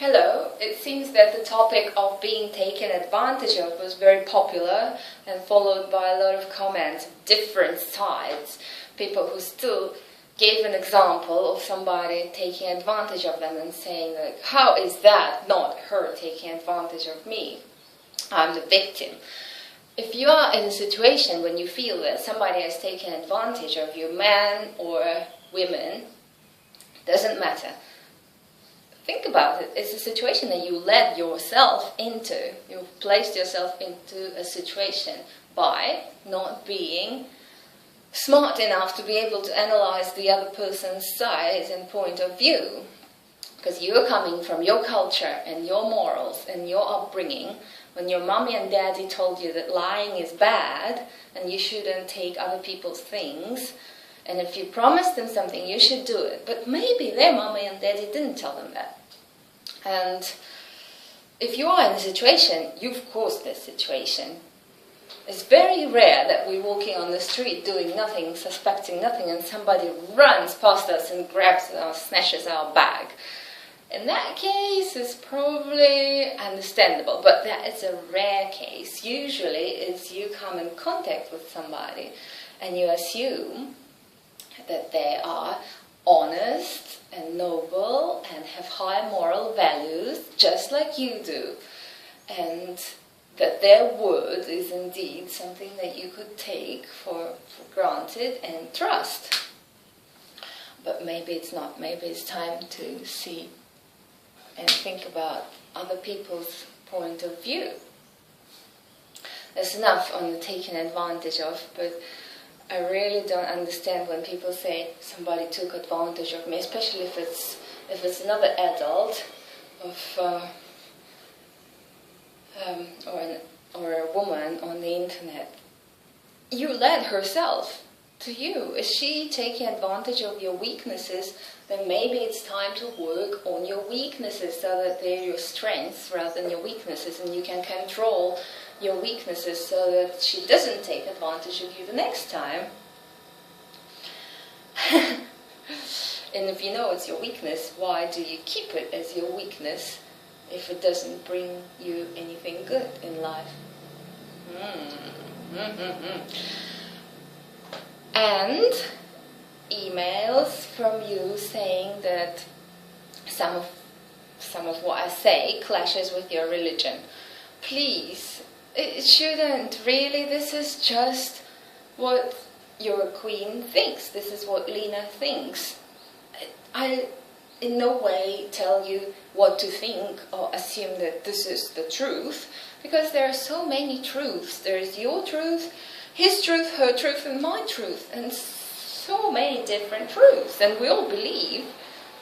Hello, it seems that the topic of being taken advantage of was very popular and followed by a lot of comments of different sides. People who still gave an example of somebody taking advantage of them and saying, like, how is that not her taking advantage of me? I'm the victim. If you are in a situation when you feel that somebody has taken advantage of you, man or women, doesn't matter. Think about it. It's a situation that you led yourself into. You've placed yourself into a situation by not being smart enough to be able to analyze the other person's side and point of view. Because you're coming from your culture and your morals and your upbringing. When your mommy and daddy told you that lying is bad and you shouldn't take other people's things, and if you promised them something, you should do it. But maybe their mommy and daddy didn't tell them that. And if you are in a situation, you've caused this situation. It's very rare that we're walking on the street doing nothing, suspecting nothing, and somebody runs past us and grabs us, snatches our bag. In that case, it's probably understandable, but that is a rare case. Usually, it's you come in contact with somebody and you assume that they are honest and noble and have high moral values, just like you do, and that their word is indeed something that you could take for granted and trust. But maybe it's not. Maybe it's time to see and think about other people's point of view. There's enough on the taken advantage of, but I really don't understand when people say somebody took advantage of me, especially if it's another adult or a woman on the internet. You led herself to you. Is she taking advantage of your weaknesses? Then maybe it's time to work on your weaknesses so that they're your strengths rather than your weaknesses, and you can control your weaknesses so that she doesn't take advantage of you the next time. And if you know it's your weakness, why do you keep it as your weakness if it doesn't bring you anything good in life? And emails from you saying that some of what I say clashes with your religion. Please, it shouldn't. Really, this is just what your queen thinks. This is what Lena thinks. I in no way tell you what to think or assume that this is the truth, because there are so many truths. There is your truth, his truth, her truth, and my truth, and so many different truths. And we all believe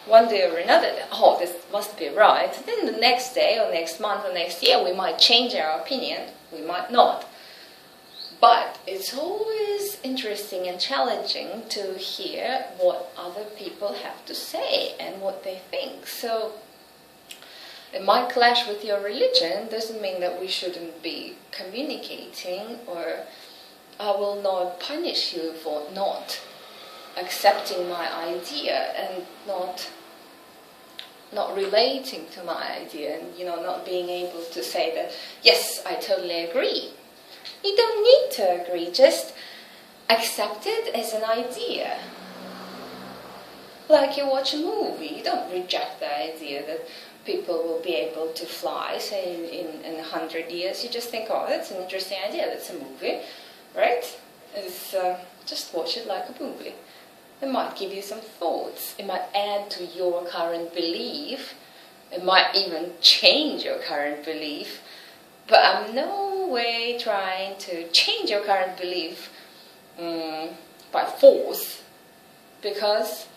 one day or another that, oh, this must be right. Then the next day or next month or next year we might change our opinion, we might not. But it's always interesting and challenging to hear what other people have to say and what they think. So it might clash with your religion, doesn't mean that we shouldn't be communicating, or I will not punish you for not accepting my idea and not relating to my idea, and not being able to say that, yes, I totally agree. You don't need to agree, just accept it as an idea. Like you watch a movie, you don't reject the idea that people will be able to fly, say in 100 years. You just think, oh, that's an interesting idea, that's a movie, right? Just watch it like a movie. It might give you some thoughts. It might add to your current belief. It might even change your current belief. But I'm no way trying to change your current belief by force, because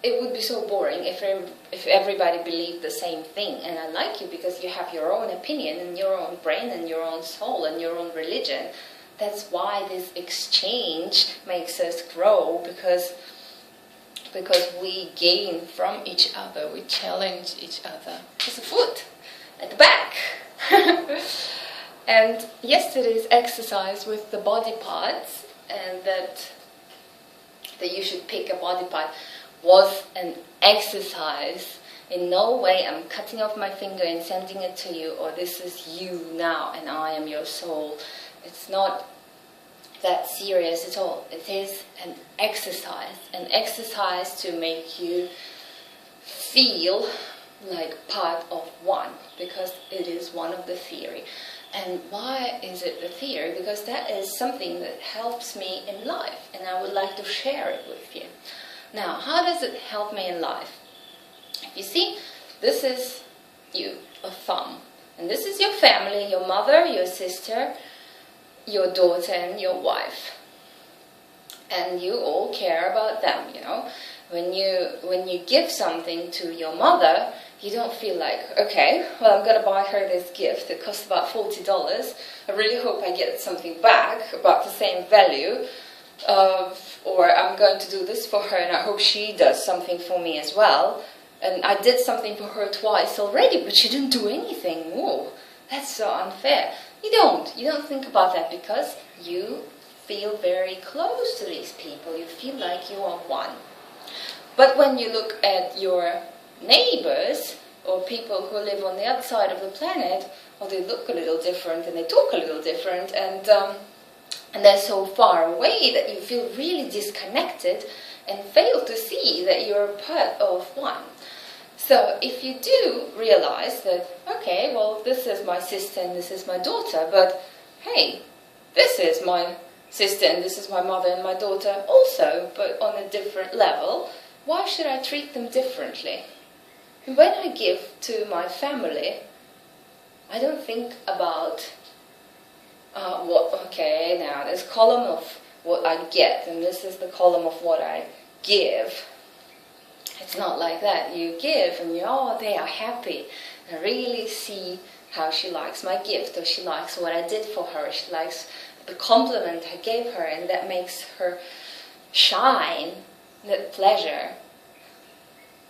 it would be so boring if everybody believed the same thing. And I like you because you have your own opinion and your own brain and your own soul and your own religion. That's why this exchange makes us grow, because we gain from each other, we challenge each other. There's a foot at the back. And yesterday's exercise with the body parts, and that you should pick a body part, was an exercise In no way I'm cutting off my finger and sending it to you, or this is you now and I am your soul. It's not that serious at all. It is an exercise to make you feel like part of one, because it is one of the theory. And why is it the theory? Because that is something that helps me in life, and I would like to share it with you. Now, how does it help me in life? You see, this is you, a thumb. And this is your family, your mother, your sister, your daughter, and your wife. And you all care about them, you know. When you give something to your mother, you don't feel like, okay, well, I'm going to buy her this gift. It costs about $40. I really hope I get something back about the same value. Or I'm going to do this for her, and I hope she does something for me as well. And I did something for her twice already, but she didn't do anything. Whoa, that's so unfair. You don't think about that, because you feel very close to these people. You feel like you are one. But when you look at your neighbors or people who live on the other side of the planet, well, they look a little different and they talk a little different, and they're so far away that you feel really disconnected and fail to see that you're part of one. So if you do realize that, okay, well, this is my sister and this is my daughter, but hey, this is my sister and this is my mother and my daughter also, but on a different level, why should I treat them differently? And when I give to my family, I don't think about okay, now this column of what I get, and this is the column of what I give. It's not like that. You give and they are happy. I really see how she likes my gift, or she likes what I did for her, she likes the compliment I gave her, and that makes her shine, that pleasure.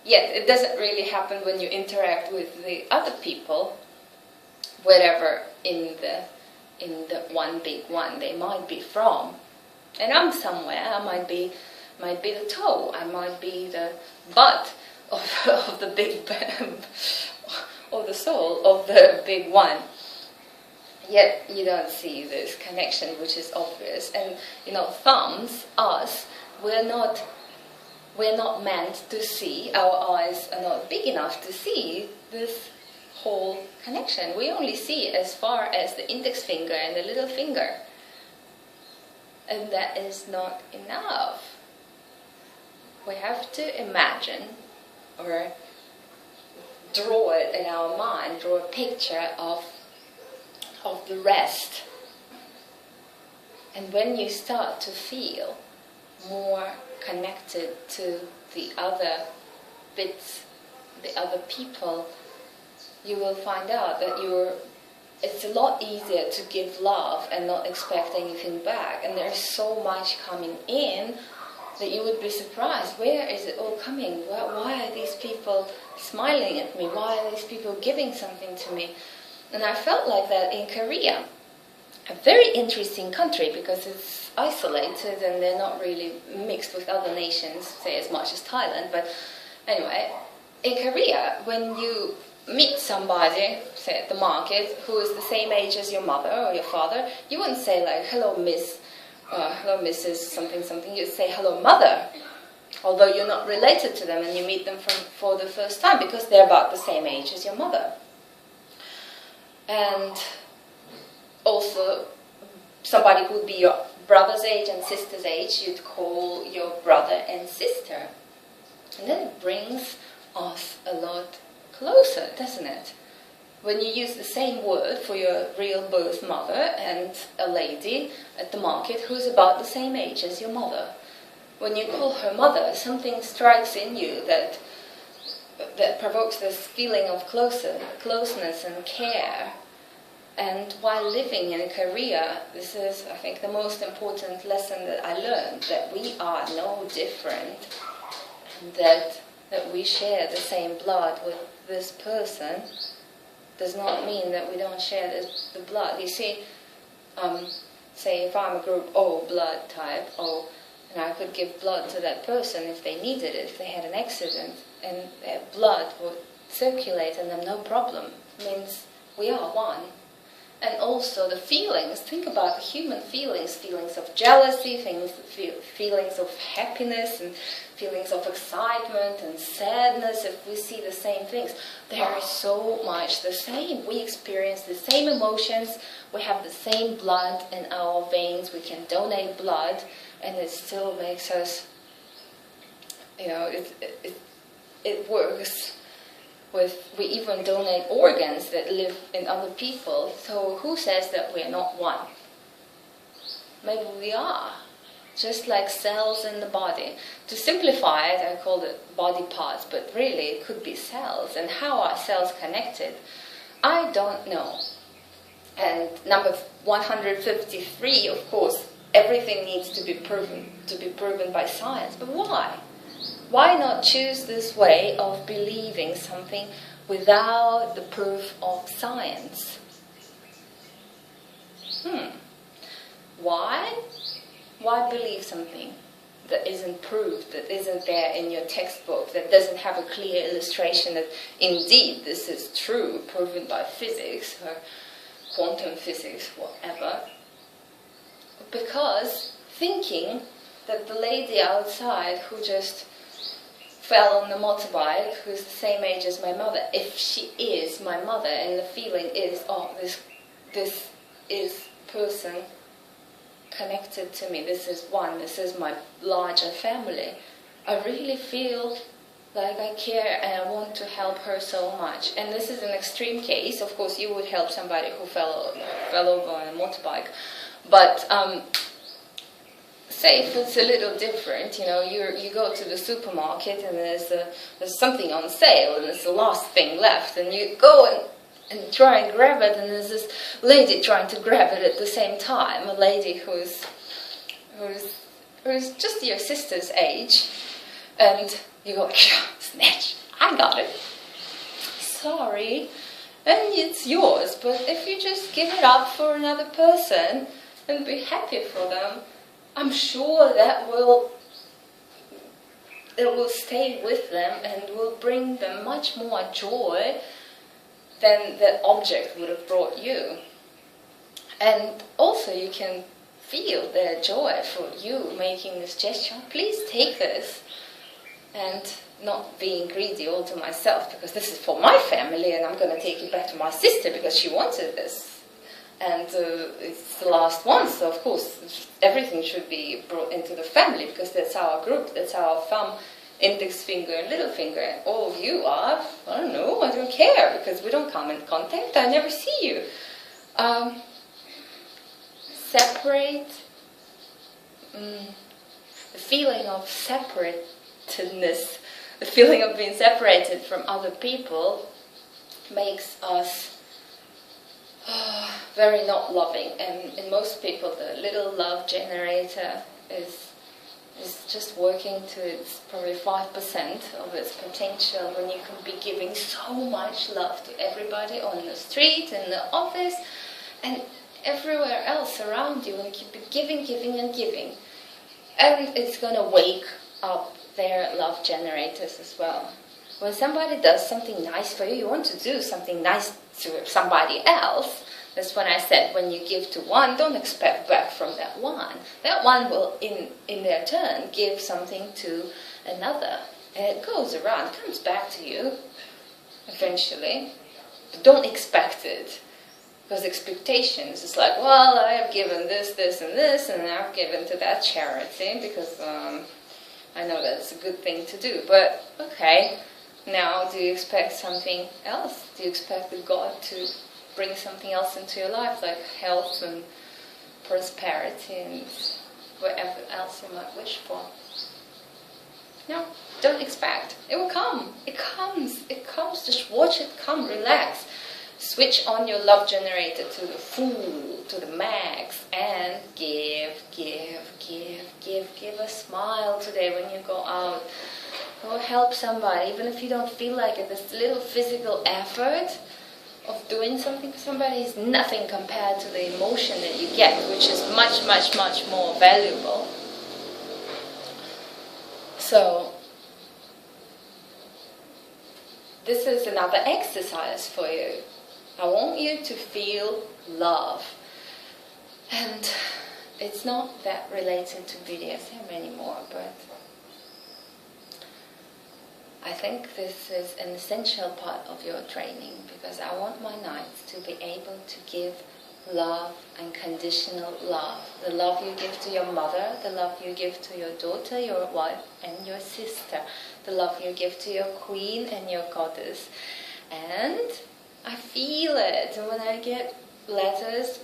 Yet it doesn't really happen when you interact with the other people, whatever in the one big one they might be from. And I'm somewhere, I might be the toe, I might be the butt of the big, or the soul of the big one. Yet you don't see this connection, which is obvious. And thumbs, us, we're not meant to see. Our eyes are not big enough to see this whole connection. We only see as far as the index finger and the little finger. And that is not enough. We have to imagine or draw it in our mind, draw a picture of the rest. And when you start to feel more connected to the other bits, the other people, you will find out that it's a lot easier to give love and not expect anything back. And there's so much coming in that you would be surprised. Where is it all coming? Why are these people smiling at me? Why are these people giving something to me? And I felt like that in Korea. A very interesting country, because it's isolated and they're not really mixed with other nations, say as much as Thailand. But anyway, in Korea, when you meet somebody, say at the market, who is the same age as your mother or your father, you wouldn't say like, hello miss, hello Mrs. something something, you'd say hello mother, although you're not related to them and you meet them for the first time, because they're about the same age as your mother. And also somebody who would be your brother's age and sister's age, you'd call your brother and sister. And then it brings us a lot closer, doesn't it? When you use the same word for your real birth mother and a lady at the market who's about the same age as your mother. When you call her mother, something strikes in you that provokes this feeling of closeness and care. And while living in Korea, this is, I think, the most important lesson that I learned, that we are no different, and that we share the same blood with this person does not mean that we don't share the blood. You see, say if I'm a group O blood type, and I could give blood to that person if they needed it, if they had an accident, and their blood would circulate in them, no problem. It means we are one. And also the feelings, think about the human feelings, feelings of jealousy, feelings of happiness and feelings of excitement and sadness. If we see the same things, they are so much the same. We experience the same emotions, we have the same blood in our veins, we can donate blood, and it still makes us, it works. We even donate organs that live in other people. So who says that we're not one? Maybe we are. Just like cells in the body. To simplify it, I call it body parts, but really it could be cells. And how are cells connected? I don't know. And number 153, of course, everything needs to be proven by science. But why? Why not choose this way of believing something without the proof of science? Why? Why believe something that isn't proved, that isn't there in your textbook, that doesn't have a clear illustration that indeed this is true, proven by physics or quantum physics, whatever? Because thinking that the lady outside who just fell on the motorbike, who's the same age as my mother, if she is my mother, and the feeling is, oh, this is person connected to me, this is one, this is my larger family, I really feel like I care and I want to help her so much. And this is an extreme case. Of course, you would help somebody who fell over on a motorbike, but say if it's a little different, you go to the supermarket and there's something on sale and it's the last thing left, and you go and try and grab it, and there's this lady trying to grab it at the same time, a lady who's just your sister's age, and you go, snatch, I got it, sorry, and it's yours. But if you just give it up for another person and be happy for them, I'm sure that it will stay with them and will bring them much more joy than that object would have brought you. And also you can feel their joy for you making this gesture. Please take this, and not being greedy all to myself, because this is for my family and I'm going to take it back to my sister because she wanted this. And it's the last one, so of course everything should be brought into the family, because that's our group, that's our thumb, index finger and little finger. And all of you are, I don't know, I don't care, because we don't come in contact, I never see you. Separate, the feeling of separatedness, the feeling of being separated from other people makes us very not loving, and in most people the little love generator is just working to its probably 5% of its potential, when you can be giving so much love to everybody on the street, in the office, and everywhere else around you, and keep giving and giving, and it's going to wake up their love generators as well. When somebody does something nice for you, you want to do something nice to somebody else. That's when I said, when you give to one, don't expect back from that one. That one will, in their turn, give something to another. And it goes around, it comes back to you, eventually. But don't expect it. Because expectations is like, well, I have given this, and this, and I've given to that charity, because I know that's a good thing to do. But, okay, now do you expect something else? Do you expect God to bring something else into your life, like health and prosperity and whatever else you might wish for? No, don't expect. It will come. It comes. It comes. Just watch it come. Relax. Switch on your love generator to the full, to the max, and give. Give a smile today when you go out. Go help somebody, even if you don't feel like it. This little physical effort of doing something for somebody is nothing compared to the emotion that you get, which is much, much, much more valuable. So, this is another exercise for you. I want you to feel love. And it's not that related to BDSM anymore, but I think this is an essential part of your training, because I want my knights to be able to give love, unconditional love. The love you give to your mother, the love you give to your daughter, your wife and your sister, the love you give to your queen and your goddess. And I feel it when I get letters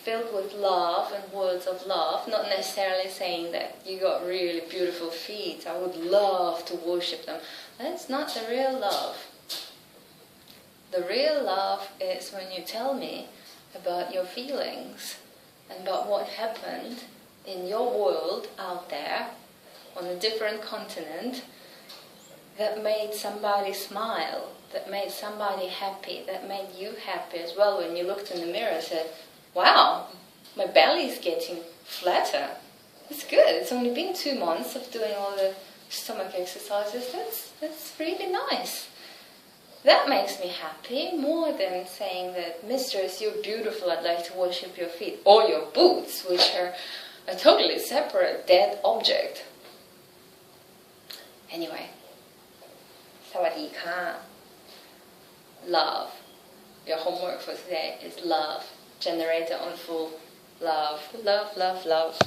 filled with love and words of love, not necessarily saying that you got really beautiful feet, I would love to worship them. That's not the real love. The real love is when you tell me about your feelings and about what happened in your world out there on a different continent that made somebody smile, that made somebody happy, that made you happy as well when you looked in the mirror and said, wow, my belly's getting flatter. It's good. It's only been 2 months of doing all the stomach exercises. That's really nice. That makes me happy more than saying that, mistress, you're beautiful, I'd like to worship your feet. Or your boots, which are a totally separate, dead object. Anyway. Sawadee ka. Love. Your homework for today is love. Generator on full. Love, love, love, love.